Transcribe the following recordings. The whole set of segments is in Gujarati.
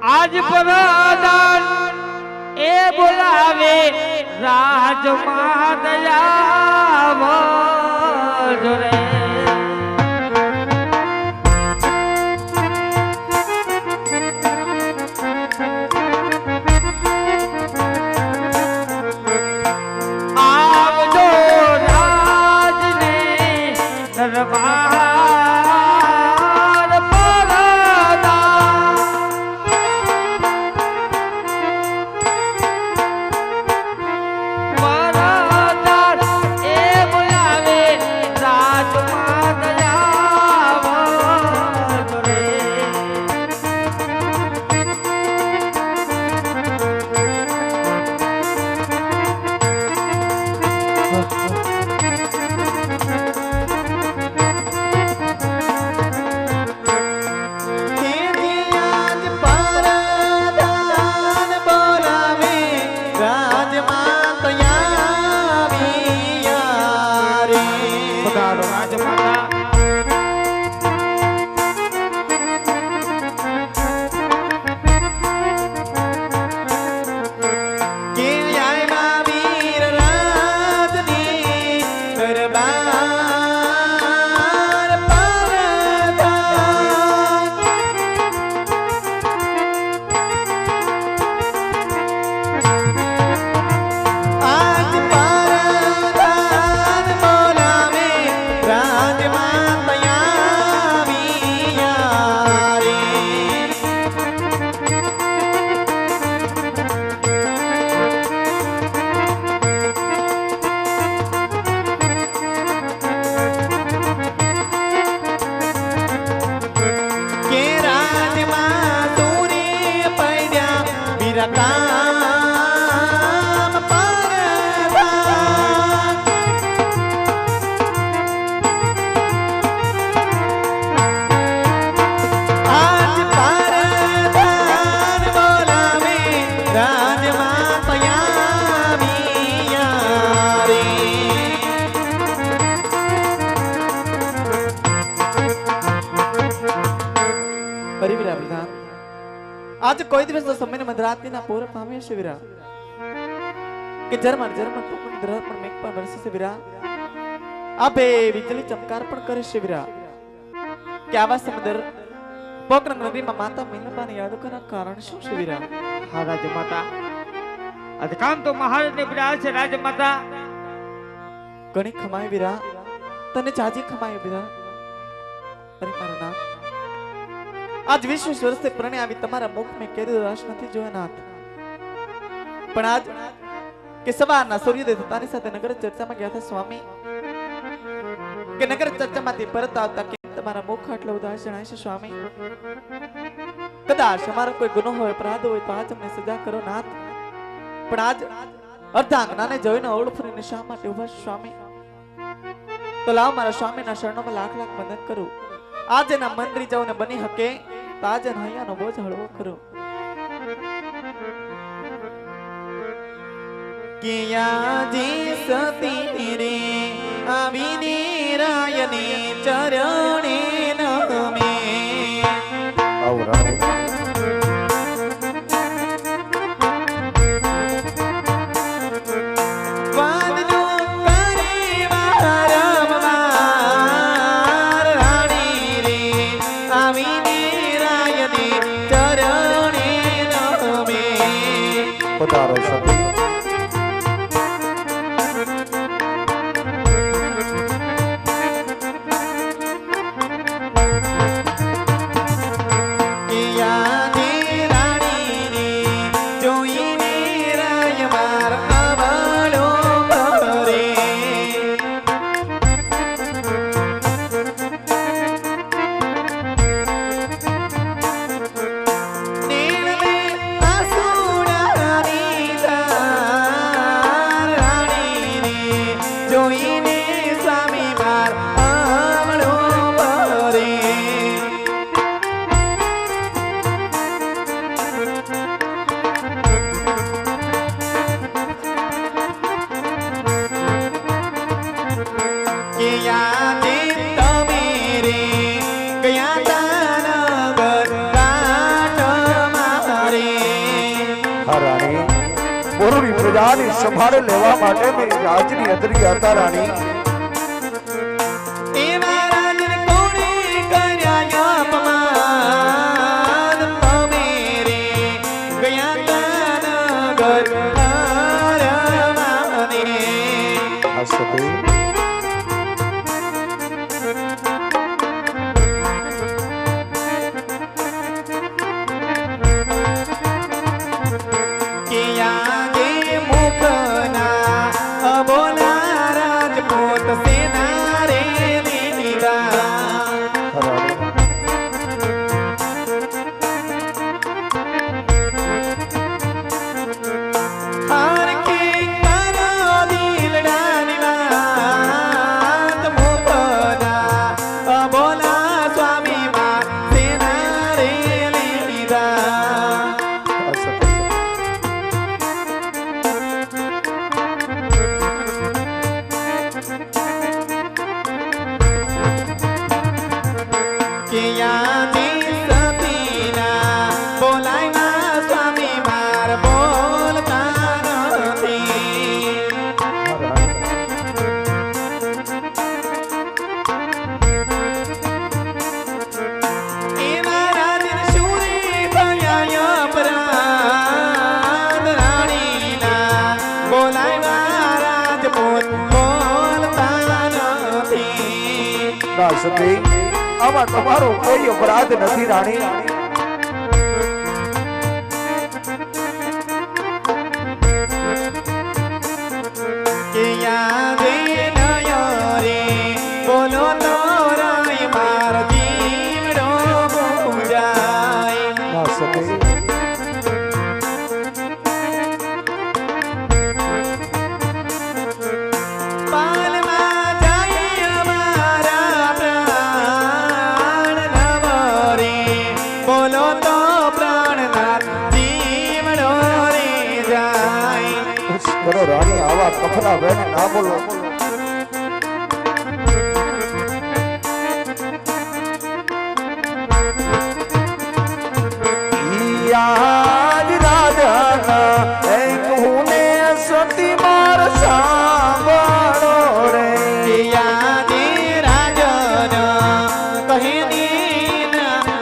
આજ પ્રધાન એ બોલાવે રાજમાં દયા જોરે આવજો રાજને દરબાર आज कोई दिवस समय ने मध्यरात्रि ना पूरा पामे शिविरा कि जर्मन जर्मन तो द्रव पर मेघ पर बरसे से विरा अबे बिजली चमकार पण करे शिविरा क्या आवाज समुद्र पोकरण नगरी में माता मीनबा ने याद करना कारण શું शिविरा હા રાજમાતા અધકામ તો મહારાજ ને પડ્યા છે રાજમાતા ઘણી ખમાય વિરા તને ચાજી ખમાય વિરા અરે મારા નાથ आज विश्व वर्ष से प्रणय आवी तमारा मुख में केदो रस નથી જોયા નાથ પણ આજ કે સવારના સૂર્યોદય થતાની સાથે નગર ચર્ચામાં ગયા હતા સ્વામી કે નગર ચર્ચામાંથી પરત આવતા કે તમારા મુખ આટલો ઉદાસ જણાય છે સ્વામી કદાચ અમારો કોઈ ગુનો હોય અપરાધ હોય તો આજ અમને સજા કરો નાથ પણ આજ અર્ધાંગનાને જોઈને ઓળફરીને શા માટે ઉભા છો સ્વામી તો લાવ મારા સ્વામીના શરણોમાં લાખ લાખ વંદન કરું आज ना मन री जाओ ने बनी हके ताजन हया नो बोझ हळवो करो किया जी सती रे आवी निरायने चरणे नमे औरा पधारो सभी હા રાણી બોરુની પ્રજાની સંભાળ લેવા માટે મેં રાજની અંદરી હતા રાણી એવા રાજને કોણે કર્યા અપમાન તમે રે ગયા તારા ઘર મારવાને હા સતી સતી આમાં તમારો કોઈ અપરાધ નથી રાણી કરો રાણી આવા કફના વેણ ના બોલો યાદ રાજા એક હુને સતી માર સાંભળો રે યાદ રાજા કહે દીન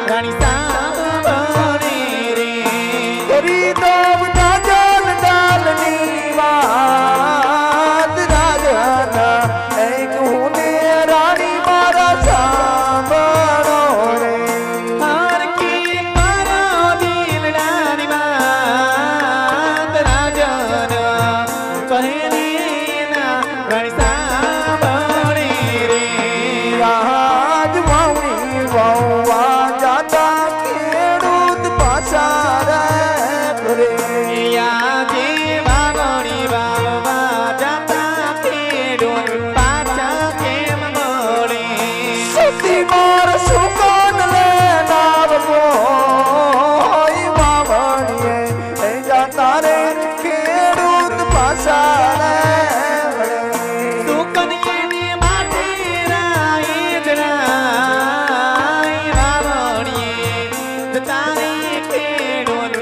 રાણી સાંભળે રે કરી દો દાદન ડાલની વાત રાજા એક હુને રાણી મારા સાંભળો રે હર કી મારા દિલ રાણી વાત રાજા કહે દીન રાણી સાંભળે રે યાદ વાવણી વાવવા જાતા ખેડૂત પાછા રે યાદ વાવણી વાવવા જાતા ખેડૂત પાછા કેમ મળે સતી માર સુકાન લે નાવ કોઈ વાવણીએ એ જાતા રે ખેડૂત પાછા રે સુકનીએ માટે રાય જણાય વાવણીએ જતા રે ખેડૂત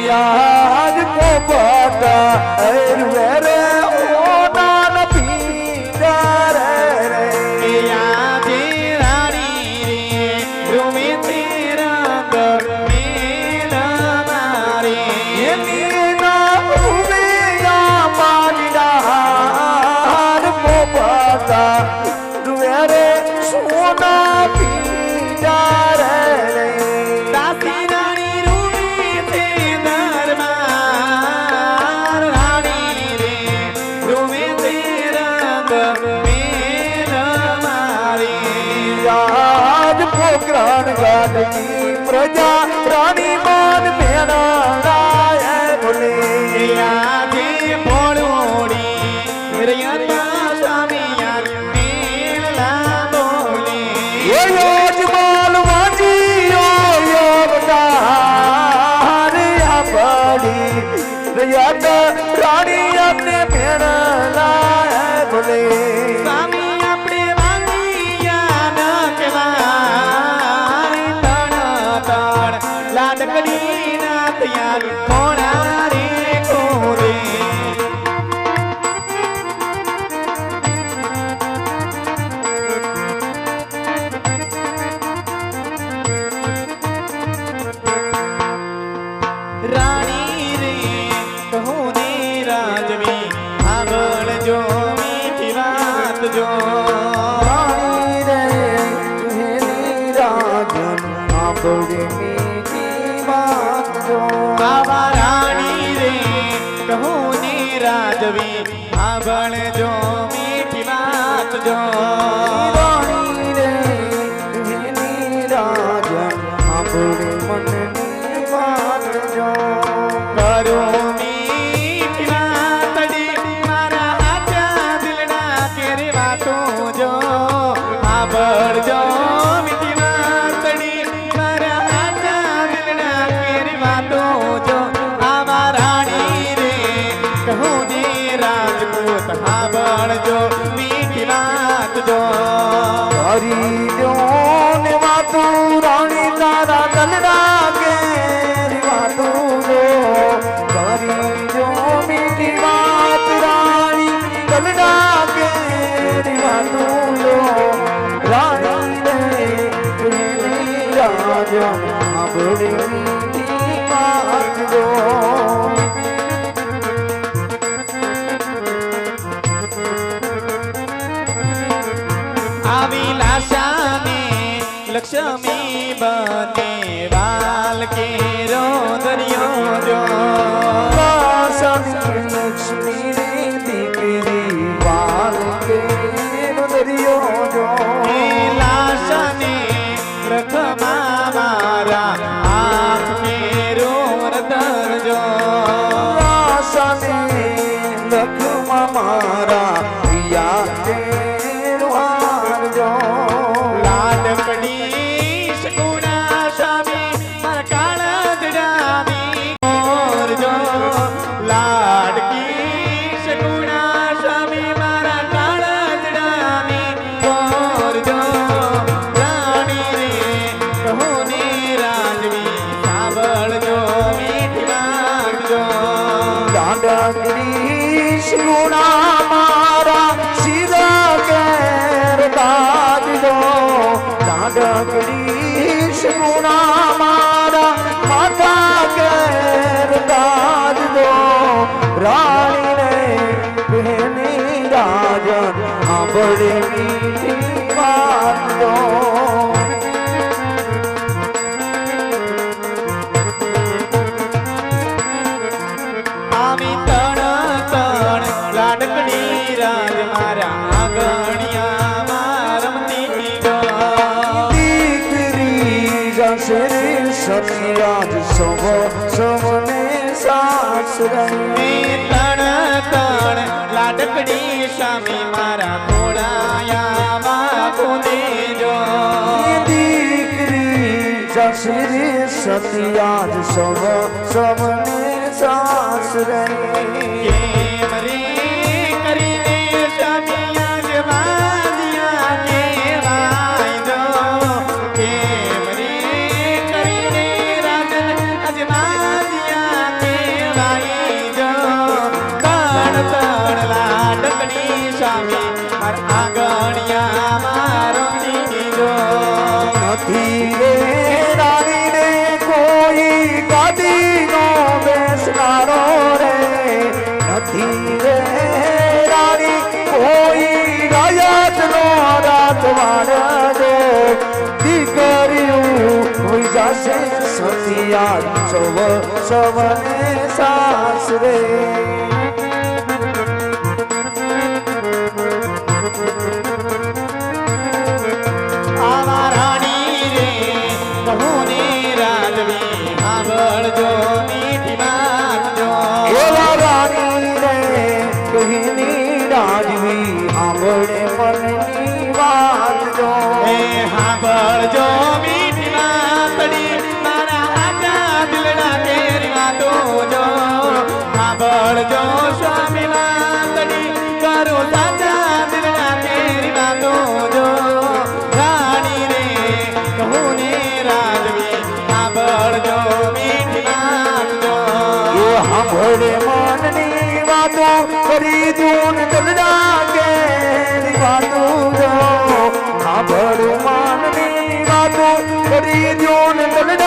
યાદ પોપટા રે ઓના ન પીડા રે આજે રાણી રે રૂમે તેરા મેલા મારે એની ના ઉમેયા પાડીડા પોપટા રે સોના પીડા રે દાસી રાણી રૂમે તે દરબાર રાણી રે રૂમે તેરા મેલા મારે યાદ પોકરાણ ગાડની પ્રજા રાણી માન મેળાય બોલે આજે ભોળોડી રૈયા સ્વામી યાર મેલા બોલે એ યોજમાલ વાંજીઓ યોગદાર આપડી યાદ રાણી અમને મેળાય બોલે સ્વામી આપણે વાંગિયા ન કહેવાય તણ તણ લાડકડી નાથ યાર મોણા રે કોરે રાણી રે કહો ને રાજવી આગળ જો મીઠી વાત જો રાણી રે હેની રાજન આપડી મીઠી વાત જો આવા રાણી રે કહો ને રાજવી આગળ જો મીઠી વાત જો રાણી રે હેની રાજન આપડી મનની વાત જો કરો મીઠી વાતડી મારા આજા દિલના કેરી વાતો જો આગળ જો મીઠી વાતડી મારા આજા દિલના કેરી વાતો જો આવા રાણી રે કહો ને રાજપૂત આગળ જો મીઠી વાત જો હરી જો ને વાતું રાણી તારા દલડા કેરી વાતું જો હરી જો મીઠી વાત રાણી દલડા કેરી વાતું જો રાણી રે હેની રાજન આપડી મીઠી વાત જો આવી લાશાને લક્ષ્મી બને વાલ કેરો દરિયો જો લક્ષ્મી રે દીકરી વાલ કે દરિયો જો એ લાશાને રખમા મારા આંખ કેરો રતર જો આશાને લખમાં મારા પિયા કે રૂહાર જો લાડકડી સગુણા સ્વામી મારા કાળદડાની કોર જો લાડકી સગુણા સ્વામી મારા કાળદડાની કોર જો રાણી રે કહો ને રાજવી સાંભળજો મીઠી વાત જો દાંડગીરી સુણા મારા સીધા કેર દાદ દો દાંડગીરી સુણા મારા માથા કેર દાદ દો રાણી રે બહેની રાજન આંબળે મીઠી વાત દો આમી તણ તણ લાડકડી રાજ મારા આંગણિયામાં રમતી ગો દીકરી જશે સતિરાજ સવ સવને સાસરે એ તણ તણ લાડકડી સ્વામી મારા ખોળાયામાં કુંદે જો દીકરી જશે સતિરાજ સવ સવને સાસરે કેમ રે કરીને સ્વામી આગવાદિયા કેવાય જો કેમ રે કરીને રાજન અજવાદિયા યાદ સવને સાસરે આવા રાણી રે કહું ને રાજવી સાંભળજો મીઠી વાત જો એવા રાણી રે કહીની રાજવી આંબળે મનની વાત જો હે સાંભળજો મીઠી વાતડી મારા આજા દિલના કેરી વાતો જો સાંભળજો સ્વામી વાતડી કરો સાચા દિલના કેરી વાતો જો રાણી રે કહું ને રાજવી સાંભળજો મીઠી વાત જો એ સાંભળે મનની વાતો કરી દૂન દલડા કેરી વાતો જો સાંભળે મનની વાતો કરી દૂન દલડા